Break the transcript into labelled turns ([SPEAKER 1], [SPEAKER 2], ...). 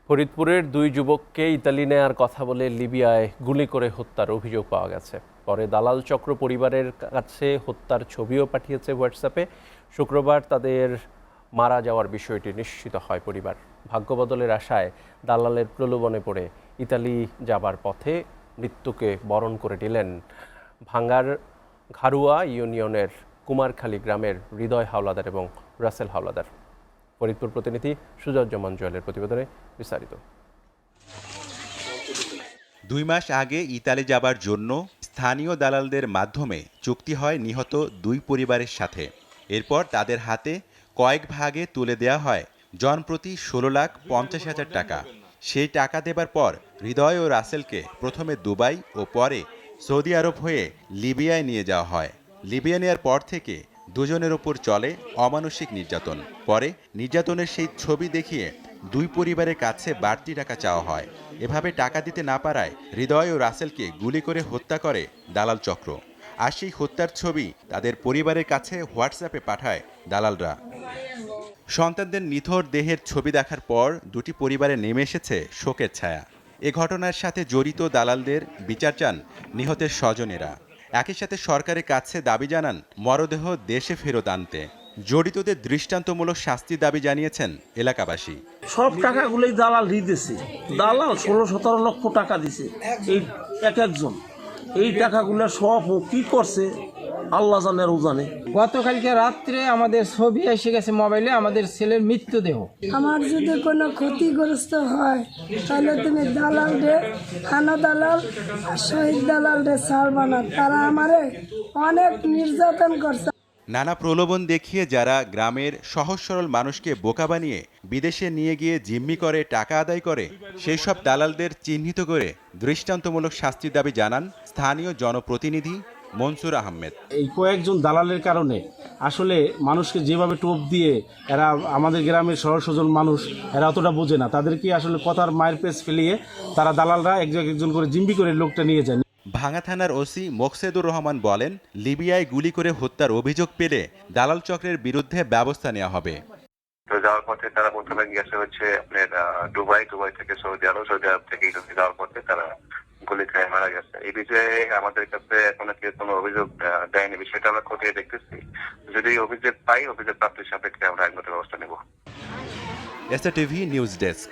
[SPEAKER 1] ফরিদপুরের দুই যুবককে ইতালি নেয়ার কথা বলে লিবিয়ায় গুলি করে হত্যার অভিযোগ পাওয়া গেছে। পরে দালাল চক্র পরিবারের কাছে হত্যার ছবিও পাঠিয়েছে হোয়াটসঅ্যাপে। শুক্রবার তাদের মারা যাওয়ার বিষয়টি নিশ্চিত হয় পরিবার। ভাগ্য বদলের আশায় দালালের প্রলোভনে পড়ে ইতালি যাবার পথে মৃত্যুকে বরণ করে নিলেন ভাঙ্গার ঘারুয়া ইউনিয়নের কুমারখালী গ্রামের হৃদয় হাওলাদার এবং রাসেল হাওলাদার। ফরিদপুর প্রতিনিধি সুজাজ্জামান জয়েলের প্রতিবেদনে বিস্তারিত।
[SPEAKER 2] 2 মাস আগে ইতালি যাবার জন্য স্থানীয় দালালদের মাধ্যমে চুক্তি হয় নিহত দুই পরিবারের সাথে। এরপর তাদের হাতে কয়েক ভাগে তুলে দেওয়া হয় জনপ্রতি 16,50,000 টাকা। সেই টাকা দেবার পর হৃদয় ও রাসেলকে প্রথমে দুবাই ও পরে সৌদি আরব হয়ে লিবিয়ায় নিয়ে যাওয়া হয়। লিবিয়া নেয়ার পর থেকে দুজনের ওপর চলে অমানসিক নির্যাতন। পরে নির্যাতনের সেই ছবি দেখিয়ে দুই পরিবারের কাছে বাড়তি টাকা চাওয়া হয়। এভাবে টাকা দিতে না পারায় হৃদয় ও রাসেলকে গুলি করে হত্যা করে দালাল চক্র। আর সেই হত্যার ছবি তাদের পরিবারের কাছে হোয়াটসঅ্যাপে পাঠায় দালালরা। সন্তানদের নিথর দেহের ছবি দেখার পর দুটি পরিবারে নেমে এসেছে শোকের ছায়া। এ ঘটনার সাথে জড়িত দালালদের বিচার চান নিহতের স্বজনেরা। একই সাথে সরকারের কাছে দাবি জানান মরদেহ দেশে ফেরত আনতে। জড়িতদের দৃষ্টান্তমূলক শাস্তির দাবি জানিয়েছেন এলাকাবাসী।
[SPEAKER 3] সব টাকাগুলোই দালাল দিতেছে। দালাল 16-17 লক্ষ টাকা দিছে এই একজন। এই টাকাগুলো সব কি করছে আল্লাহ জানে আর ও জানে।
[SPEAKER 4] গতকালকে রাত্রে আমাদের ছবি এসে গেছে মোবাইলে, আমাদের ছেলের মৃত্যুদেহ।
[SPEAKER 5] আমার যদি কোনো ক্ষতিগ্রস্ত হয় তাহলে তুমি দালাল রে, থানা দালাল আর শহীদ দালাল রে ছাড়বা না। তারা আমারে অনেক নির্যাতন করছে।
[SPEAKER 2] নানা প্রলোভন দেখিয়ে যারা গ্রামের সহজ সরল মানুষকে বোকা বানিয়ে বিদেশে নিয়ে গিয়ে জিম্মি করে টাকা আদায় করে, সেই সব দালালদের চিহ্নিত করে দৃষ্টান্তমূলক শাস্তির দাবি জানান স্থানীয় জনপ্রতিনিধি মনসুর আহমেদ।
[SPEAKER 3] এই কয়েকজন দালালের কারণে আসলে মানুষকে যেভাবে টোপ দিয়ে এরা আমাদের গ্রামের সরল সজল মানুষ এরা অতটা বোঝে না। তাদেরকে আসলে কথার মায়ের পেস ফেলিয়ে তারা দালালরা একজন করে জিম্মি করে লোকটা নিয়ে যায়।
[SPEAKER 2] ভাঙ্গা থানার ওসি মোকসেদুর রহমান বলেন, লিবিয়ায় গুলি করে হত্যার অভিযোগ পেলে দালাল চক্রের বিরুদ্ধে ব্যবস্থা নেওয়া হবে।
[SPEAKER 6] তো যাওয়ার পথে তারা প্রথমে গেছে হচ্ছে আপনার দুবাই থেকে সৌদি আরব থেকে ইতালি যাওয়ার পথে তারা গুলি খেয়ে মারা গেছে। এই বিষয়ে আমাদের কাছে এখনো কেউ কোনো অভিযোগ দেয়নি। বিষয়টা আমরা খতিয়ে দেখতেছি। যদি অভিযোগ পাই, অভিযোগ প্রাপ্তির সাপেক্ষে আমরা আইনগত ব্যবস্থা নেব।
[SPEAKER 2] STV news desk.